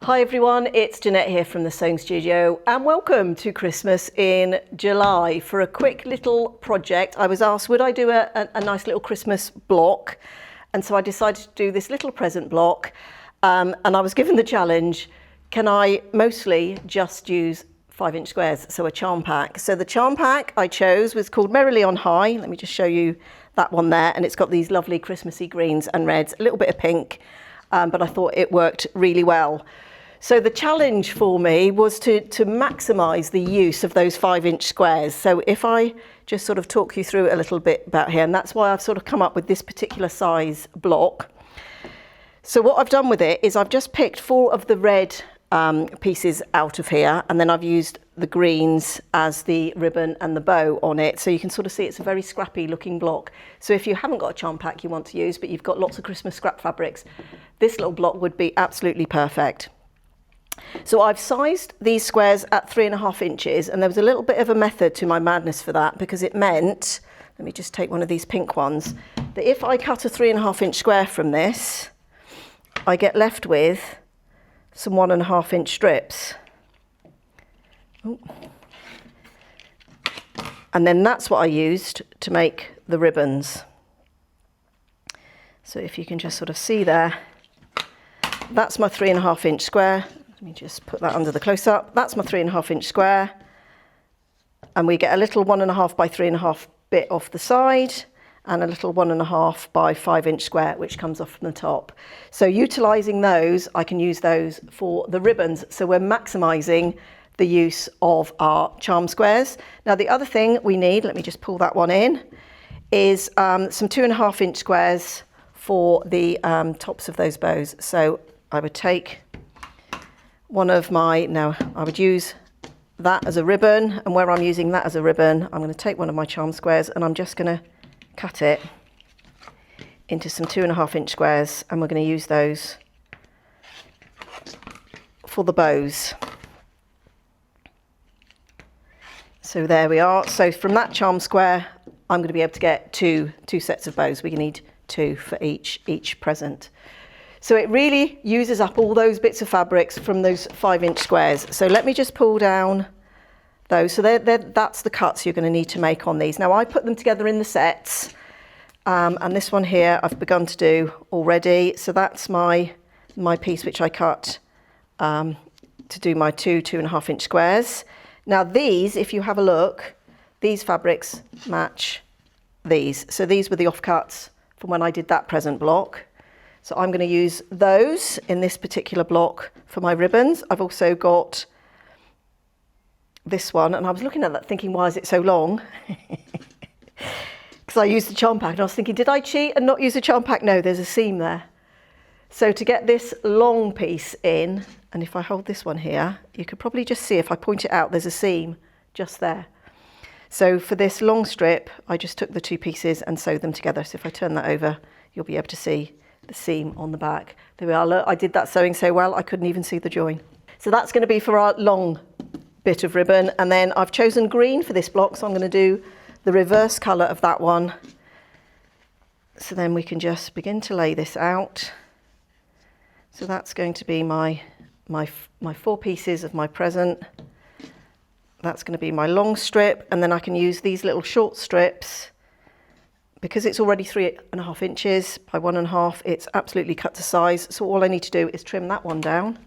Hi everyone, it's Jeanette here from the Sewing Studio and welcome to Christmas in July. For a quick little project, I was asked would I do a nice little Christmas block, and so I decided to do this little present block, and I was given the challenge, can I mostly just use 5-inch squares, so a charm pack. So the charm pack I chose was called Merrily on High. Let me just show you that one there, and it's got these lovely Christmassy greens and reds, a little bit of pink, but I thought it worked really well. So the challenge for me was to maximise the use of those 5-inch squares. So if I just sort of talk you through it a little bit about here, and that's why I've sort of come up with this particular size block. So what I've done with it is I've just picked 4 of the red pieces out of here, and then I've used the greens as the ribbon and the bow on it. So you can sort of see it's a very scrappy looking block. So if you haven't got a charm pack you want to use, but you've got lots of Christmas scrap fabrics, this little block would be absolutely perfect. So I've sized these squares at 3.5 inches, and there was a little bit of a method to my madness for that, because it meant, let me just take one of these pink ones, that if I cut a 3.5-inch square from this, I get left with some 1.5-inch strips. Ooh. And then that's what I used to make the ribbons. So if you can just sort of see there, that's my 3.5-inch square. Let me just put that under the close-up. That's my 3.5-inch square, and we get a little 1.5 by 3.5 bit off the side, and a little 1.5 by 5-inch square which comes off from the top. So utilising those, I can use those for the ribbons. So we're maximising the use of our charm squares. Now the other thing we need, let me just pull that one in, is some 2.5-inch squares for the tops of those bows. So I would take one of my, now I would use that as a ribbon, and where I'm using that as a ribbon, I'm going to take one of my charm squares and I'm just going to cut it into some 2.5-inch squares, and we're going to use those for the bows. So there we are. So from that charm square, I'm going to be able to get two sets of bows. We need 2 for each present. So it really uses up all those bits of fabrics from those 5-inch squares. So let me just pull down those. So that's the cuts you're going to need to make on these. Now I put them together in the sets, and this one here I've begun to do already. So that's my piece which I cut to do my 2.5-inch squares. Now these, if you have a look, these fabrics match these. So these were the offcuts from when I did that present block. So I'm going to use those in this particular block for my ribbons. I've also got this one, and I was looking at that thinking, why is it so long? Because I used the charm pack, and I was thinking, did I cheat and not use a charm pack? No, there's a seam there. So to get this long piece in, and if I hold this one here, you could probably just see if I point it out, there's a seam just there. So for this long strip, I just took the 2 pieces and sewed them together. So if I turn that over, you'll be able to see the seam on the back. There we are. Look, I did that sewing so well I couldn't even see the join. So that's going to be for our long bit of ribbon, and then I've chosen green for this block, so I'm going to do the reverse colour of that one. So then we can just begin to lay this out. So that's going to be my 4 pieces of my present. That's going to be my long strip, and then I can use these little short strips. Because it's already 3.5 inches by 1.5, it's absolutely cut to size. So all I need to do is trim that one down.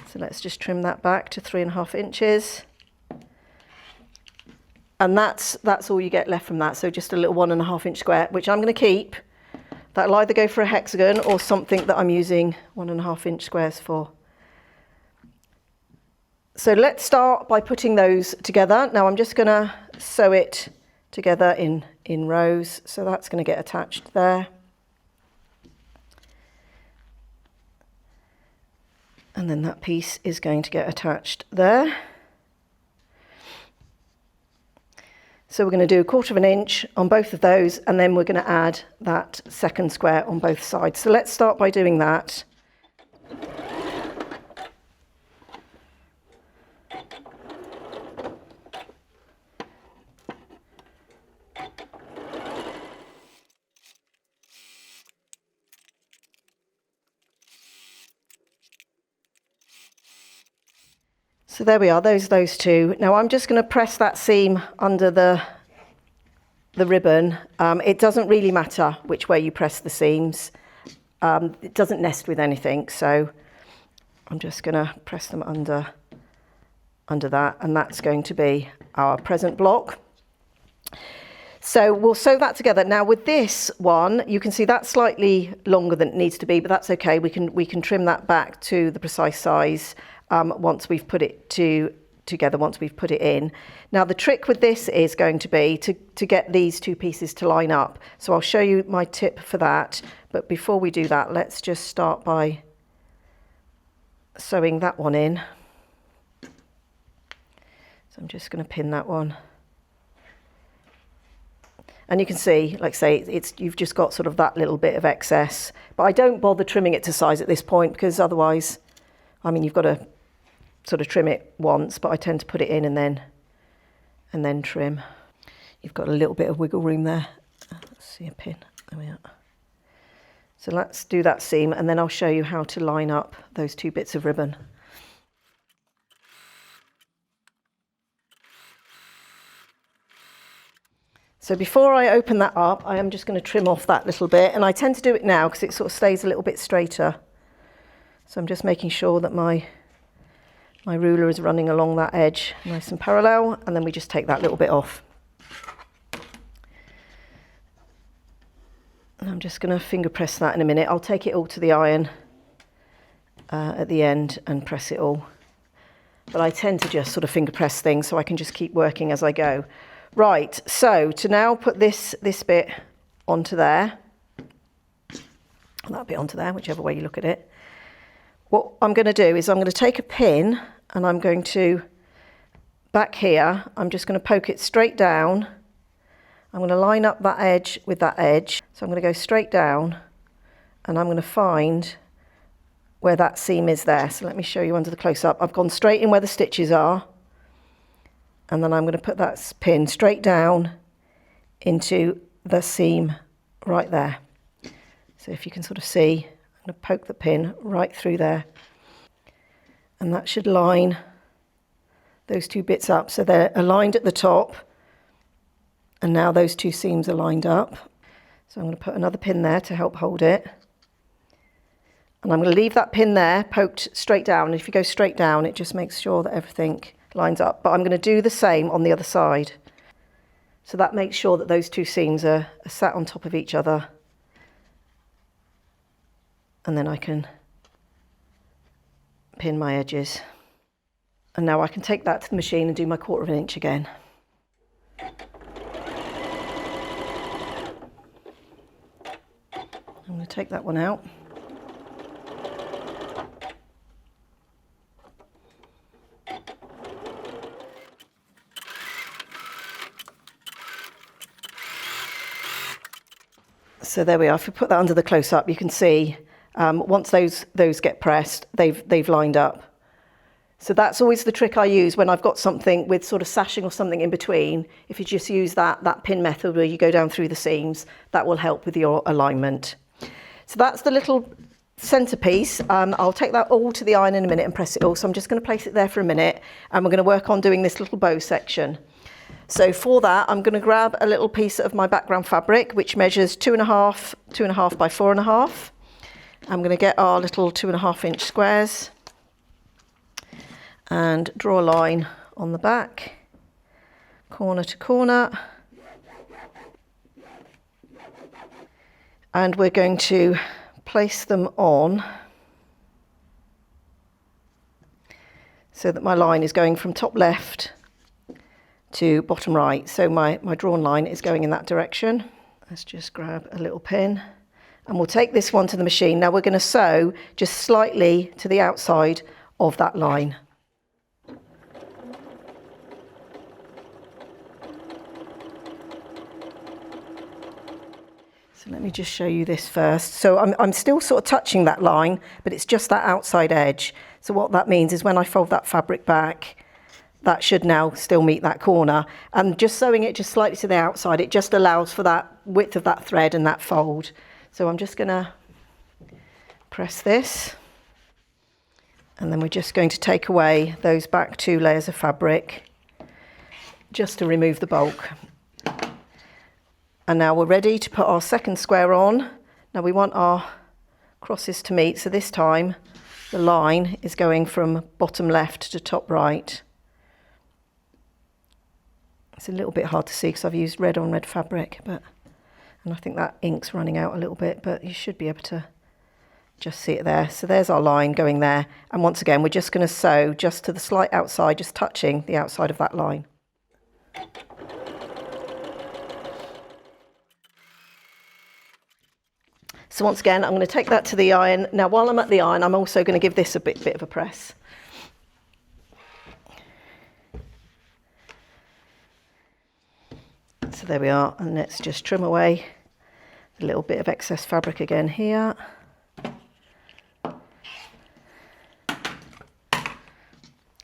So let's just trim that back to 3.5 inches. And that's all you get left from that. So just a little 1.5-inch square, which I'm going to keep. That'll either go for a hexagon or something that I'm using 1.5-inch squares for. So let's start by putting those together. Now I'm just going to sew it together in rows, so that's going to get attached there, and then that piece is going to get attached there. So we're going to do 1/4 inch on both of those, and then we're going to add that second square on both sides. So let's start by doing that. So there we are, those two. Now I'm just going to press that seam under the ribbon. It doesn't really matter which way you press the seams. It doesn't nest with anything, so I'm just going to press them under that, and that's going to be our present block. So we'll sew that together. Now with this one, you can see that's slightly longer than it needs to be, but that's okay. We can trim that back to the precise size once we've put it together, once we've put it in. Now the trick with this is going to be to get these two pieces to line up. So I'll show you my tip for that. But before we do that, let's just start by sewing that one in. So I'm just going to pin that one. And you can see, like I say, you've just got sort of that little bit of excess. But I don't bother trimming it to size at this point, because otherwise, I mean, you've got to sort of trim it once, but I tend to put it in and then trim. You've got a little bit of wiggle room there. Let's see a pin. There we are. So let's do that seam, and then I'll show you how to line up those two bits of ribbon. So before I open that up, I am just going to trim off that little bit, and I tend to do it now because it sort of stays a little bit straighter. So I'm just making sure that my ruler is running along that edge nice and parallel, and then we just take that little bit off. And I'm just going to finger press that in a minute. I'll take it all to the iron at the end and press it all. But I tend to just sort of finger press things so I can just keep working as I go. Right, so to now put this bit onto there, that bit onto there, whichever way you look at it. What I'm going to do is I'm going to take a pin, and I'm going to, back here, I'm just going to poke it straight down. I'm going to line up that edge with that edge. So I'm going to go straight down, and I'm going to find where that seam is there. So let me show you under the close-up. I've gone straight in where the stitches are, and then I'm going to put that pin straight down into the seam right there. So if you can sort of see, I'm going to poke the pin right through there, and that should line those two bits up. So they're aligned at the top, and now those two seams are lined up. So I'm going to put another pin there to help hold it, and I'm going to leave that pin there poked straight down. And if you go straight down, it just makes sure that everything lines up. But I'm going to do the same on the other side. So that makes sure that those two seams are sat on top of each other, and then I can pin my edges. And now I can take that to the machine and do my 1/4 inch again. I'm going to take that one out. So there we are. If we put that under the close-up, you can see once those get pressed, they've lined up. So that's always the trick I use when I've got something with sort of sashing or something in between. If you just use that pin method where you go down through the seams, that will help with your alignment. So that's the little centerpiece. I'll take that all to the iron in a minute and press it all. So I'm just going to place it there for a minute, and we're going to work on doing this little bow section. So for that, I'm going to grab a little piece of my background fabric, which measures 2.5 by 4.5. I'm going to get our little 2.5 inch squares and draw a line on the back, corner to corner. And we're going to place them on so that my line is going from top left to bottom right. So my drawn line is going in that direction. Let's just grab a little pin, and we'll take this one to the machine. Now we're going to sew just slightly to the outside of that line. So let me just show you this first. So I'm still sort of touching that line, but it's just that outside edge. So what that means is when I fold that fabric back, that should now still meet that corner. And just sewing it just slightly to the outside, it just allows for that width of that thread and that fold. So I'm just going to press this, And then we're just going to take away those back 2 layers of fabric just to remove the bulk. And now we're ready to put our second square on. Now we want our crosses to meet, so this time the line is going from bottom left to top right. It's a little bit hard to see because I've used red on red fabric, and I think that ink's running out a little bit, but you should be able to just see it there. So there's our line going there, and once again we're just going to sew just to the slight outside, just touching the outside of that line. So once again I'm going to take that to the iron. Now while I'm at the iron, I'm also going to give this a bit of a press. So there we are, and let's just trim away a little bit of excess fabric again here.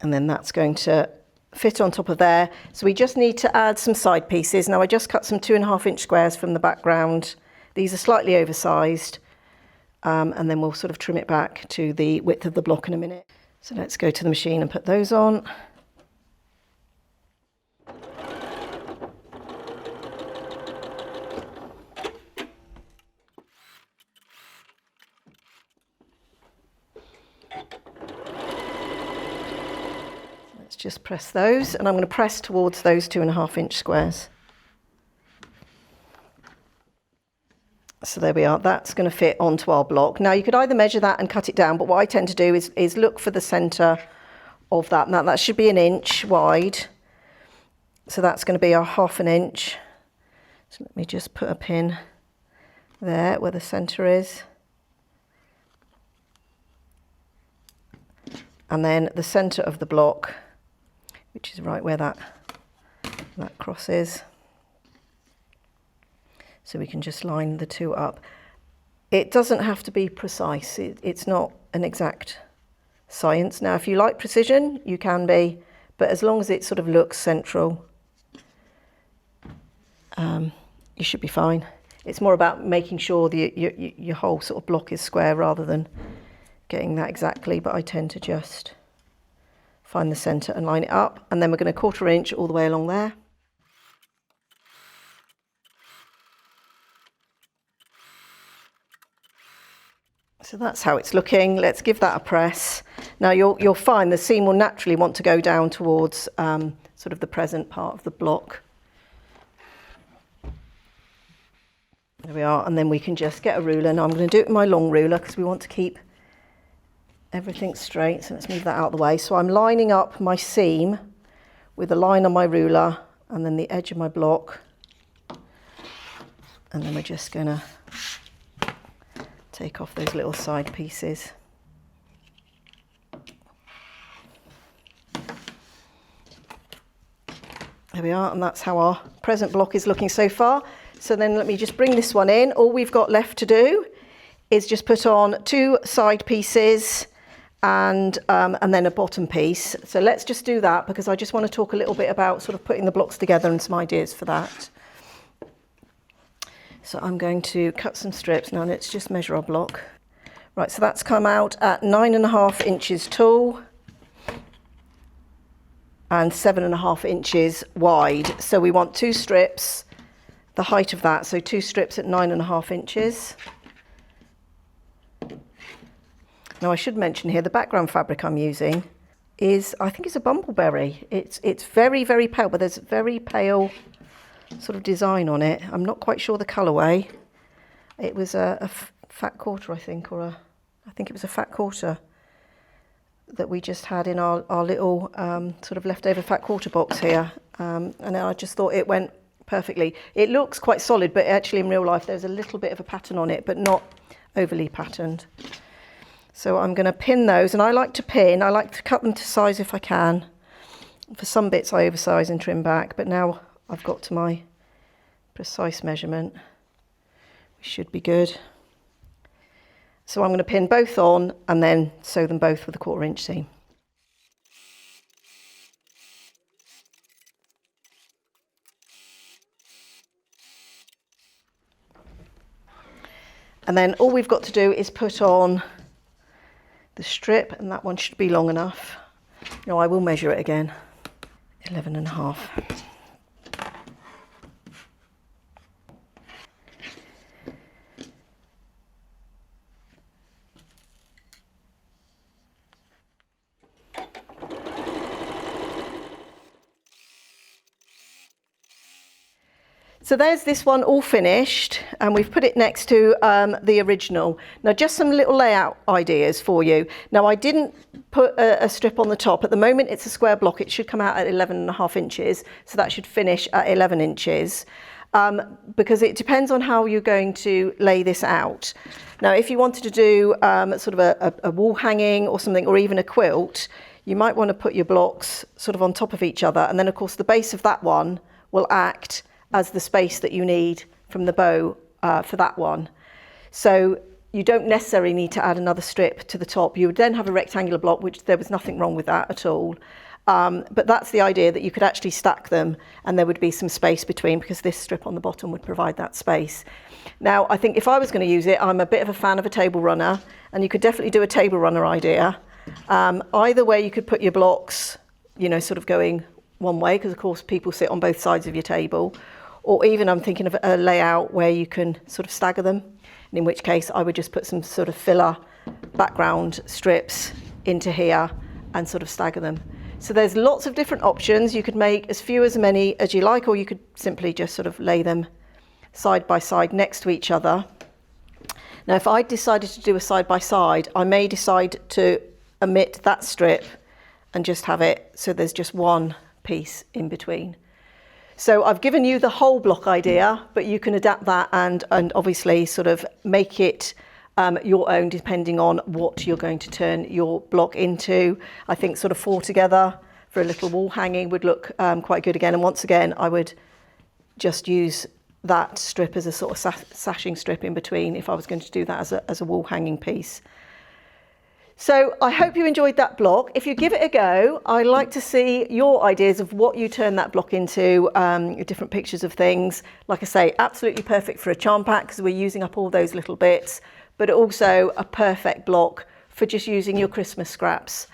And then that's going to fit on top of there. So we just need to add some side pieces. Now I just cut some 2.5 inch squares from the background. These are slightly oversized, and then we'll sort of trim it back to the width of the block in a minute. So let's go to the machine and put those on. Let's just press those, and I'm going to press towards those 2.5 inch squares. So there we are, that's going to fit onto our block. Now you could either measure that and cut it down, but what I tend to do is look for the centre of that. Now that should be 1 inch wide. So that's going to be our 1/2 inch. So let me just put a pin there where the centre is. And then the centre of the block, which is right where that cross is. So we can just line the two up. It doesn't have to be precise. It's not an exact science. Now, if you like precision, you can be, but as long as it sort of looks central, you should be fine. It's more about making sure your whole sort of block is square rather than getting that exactly, but I tend to just find the centre and line it up, and then we're going to 1/4 inch all the way along there. So that's how it's looking. Let's give that a press. Now you'll find the seam will naturally want to go down towards sort of the present part of the block. There we are, and then we can just get a ruler. Now I'm going to do it with my long ruler because we want to keep everything straight. So let's move that out of the way. So I'm lining up my seam with a line on my ruler and then the edge of my block. And then we're just going to take off those little side pieces. There we are, and that's how our present block is looking so far. So then let me just bring this one in. All we've got left to do is just put on 2 side pieces and then a bottom piece. So let's just do that because I just want to talk a little bit about sort of putting the blocks together and some ideas for that. So I'm going to cut some strips. Now let's just measure our block. Right, so that's come out at 9.5 inches tall and 7.5 inches wide. So we want 2 strips, the height of that. So 2 strips at 9.5 inches. Now I should mention here, the background fabric I'm using is, I think it's a bumbleberry. It's very, very pale, but there's very pale sort of design on it. I'm not quite sure the colourway. It was a fat quarter, I think, I think it was a fat quarter that we just had in our little sort of leftover fat quarter box here. And I just thought it went perfectly. It looks quite solid, but actually in real life there's a little bit of a pattern on it, but not overly patterned. So I'm going to pin those, and I like to cut them to size if I can. For some bits I oversize and trim back, but now I've got to my precise measurement. We should be good. So I'm going to pin both on and then sew them both with a 1/4 inch seam. And then all we've got to do is put on the strip, and that one should be long enough. No, I will measure it again. 11.5. So there's this one all finished, and we've put it next to the original. Now just some little layout ideas for you. Now I didn't put a strip on the top. At the moment it's a square block. It should come out at 11.5 inches, so that should finish at 11 inches. Because it depends on how you're going to lay this out. Now if you wanted to do sort of a wall hanging or something, or even a quilt, you might want to put your blocks sort of on top of each other, and then of course the base of that one will act as the space that you need from the bow for that one. So you don't necessarily need to add another strip to the top. You would then have a rectangular block, which there was nothing wrong with that at all. But that's the idea, that you could actually stack them and there would be some space between, because this strip on the bottom would provide that space. Now, I think if I was going to use it, I'm a bit of a fan of a table runner, and you could definitely do a table runner idea. Either way, you could put your blocks, you know, sort of going one way, because of course people sit on both sides of your table. Or even I'm thinking of a layout where you can sort of stagger them, and in which case I would just put some sort of filler background strips into here and sort of stagger them. So there's lots of different options. You could make as few as many as you like, or you could simply just sort of lay them side by side next to each other. Now if I decided to do a side by side, I may decide to omit that strip and just have it so there's just one piece in between. So I've given you the whole block idea, but you can adapt that and obviously sort of make it your own, depending on what you're going to turn your block into. I think sort of 4 together for a little wall hanging would look quite good again. And once again, I would just use that strip as a sort of sashing strip in between if I was going to do that as a wall hanging piece. So I hope you enjoyed that block. If you give it a go, I'd like to see your ideas of what you turn that block into, different pictures of things. Like I say, absolutely perfect for a charm pack because we're using up all those little bits, but also a perfect block for just using your Christmas scraps.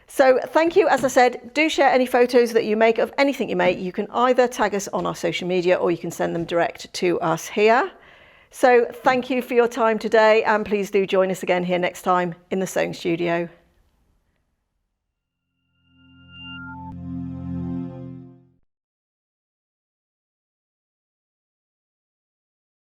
So thank you. As I said, do share any photos that you make of anything you make. You can either tag us on our social media or you can send them direct to us here. So thank you for your time today, and please do join us again here next time in the sewing studio.